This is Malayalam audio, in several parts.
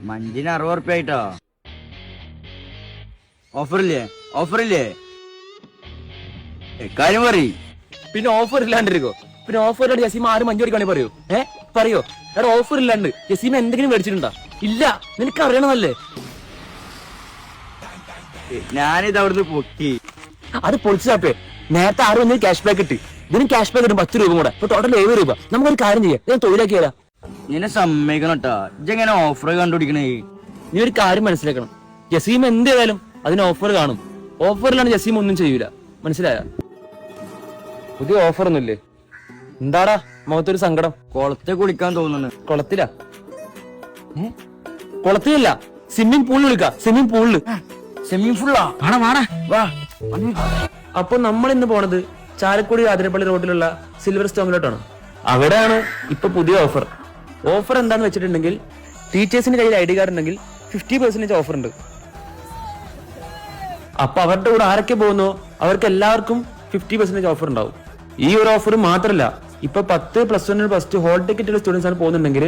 മഞ്ചിന് 60 റുപ്യ ആയിട്ടോ. ഓഫറില്ലേ കാര്യം പറയും. പിന്നെ ഓഫർ ഇല്ലാണ്ടിരിക്കോ? പിന്നെ ഓഫർ ഇല്ലാണ്ട് ജസീമ ആരും മഞ്ഞ് പഠിക്കാണെങ്കിൽ പറയോ? പറയോ? എടാ ഓഫർ ഇല്ലാണ്ട് ജസീമ എന്തെങ്കിലും മേടിച്ചിട്ടുണ്ടോ? ഇല്ല. നിനക്ക് അറിയണമല്ലേ? ഞാനിത് അവിടുന്ന് പൊക്കി. അത് പൊളിച്ചാപ്പേ. നേരത്തെ 6 ക്യാഷ് ബാക്ക് കിട്ടി. ഇതിനും ക്യാഷ് ബാക്ക് കിട്ടും 10 രൂപ കൂടെ. ഇപ്പൊ ടോട്ടൽ 70 രൂപ. നമുക്കൊരു കാര്യം ചെയ്യാം, ഞാൻ തൊഴിലാക്കിയാലോ? നിന്നെ സമ്മതിക്കണം കേട്ടാ. ഇജ്ജെങ്ങനെ ഓഫർ കണ്ടുപിടിക്കണേ? നീ ഒരു കാര്യം മനസ്സിലാക്കണം, ജസീം എന്ത് ചെയ്താലും അതിന് ഓഫർ കാണും. ഓഫറിലാണ് ജസീം ഒന്നും ചെയ്യൂല, മനസ്സിലായ? പുതിയ ഓഫർ ഒന്നുമില്ലേ? എന്താടാ മുഖത്തൊരു സങ്കടം? കുളത്തെ കുളിക്കാൻ തോന്നുന്നു. കുളത്തിലാ? കുളത്തിലല്ല, സ്വിമ്മിംഗ് പൂളിൽ വിളിക്കാം. സ്വിമ്മിംഗ് പൂളില്. സ്വിമ്മിംഗ് പൂളാ? വാ. അപ്പൊ നമ്മൾ ഇന്ന് പോണത് ചാലക്കുടി ആതിരപ്പള്ളി റോഡിലുള്ള സിൽവർ സ്റ്റോമിലോട്ടാണ്. അവിടെയാണ് ഇപ്പൊ പുതിയ ഓഫർ. ഓഫർ എന്താന്ന് വെച്ചിട്ടുണ്ടെങ്കിൽ, ടീച്ചേഴ്സിന്റെ കയ്യിൽ ID കാർഡ് ഉണ്ടെങ്കിൽ 50% ഓഫർ ഉണ്ട്. അപ്പൊ അവരുടെ കൂടെ ആരൊക്കെ പോകുന്നോ അവർക്ക് എല്ലാവർക്കും 50% ഓഫർ ഉണ്ടാവും. ഈ ഒരു ഓഫർ മാത്രമല്ല, ഇപ്പൊ 10 +1 +2 ഹോൾ ടിക്കറ്റുള്ള സ്റ്റുഡൻസ് ആണ് പോകുന്നുണ്ടെങ്കിൽ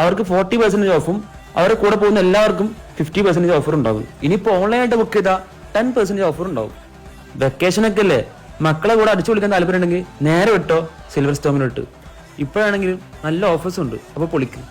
അവർക്ക് 40% ഓഫും, അവരുടെ കൂടെ പോകുന്ന എല്ലാവർക്കും 50% ഓഫർ ഉണ്ടാവും. ഇനിയിപ്പോ ഓൺലൈനായിട്ട് ബുക്ക് ചെയ്താൽ 10% ഓഫർ ഉണ്ടാവും. വെക്കേഷൻ ഒക്കെ അല്ലേ, മക്കളെ കൂടെ അടിച്ചു വിളിക്കാൻ താല്പര്യം ഉണ്ടെങ്കിൽ നേരെ വിട്ടോ സിൽവർ സ്റ്റോമിലോട്ട്. ഇപ്പോഴാണെങ്കിലും നല്ല ഓഫേഴ്സ് ഉണ്ട്, അപ്പൊ പൊളിക്കും.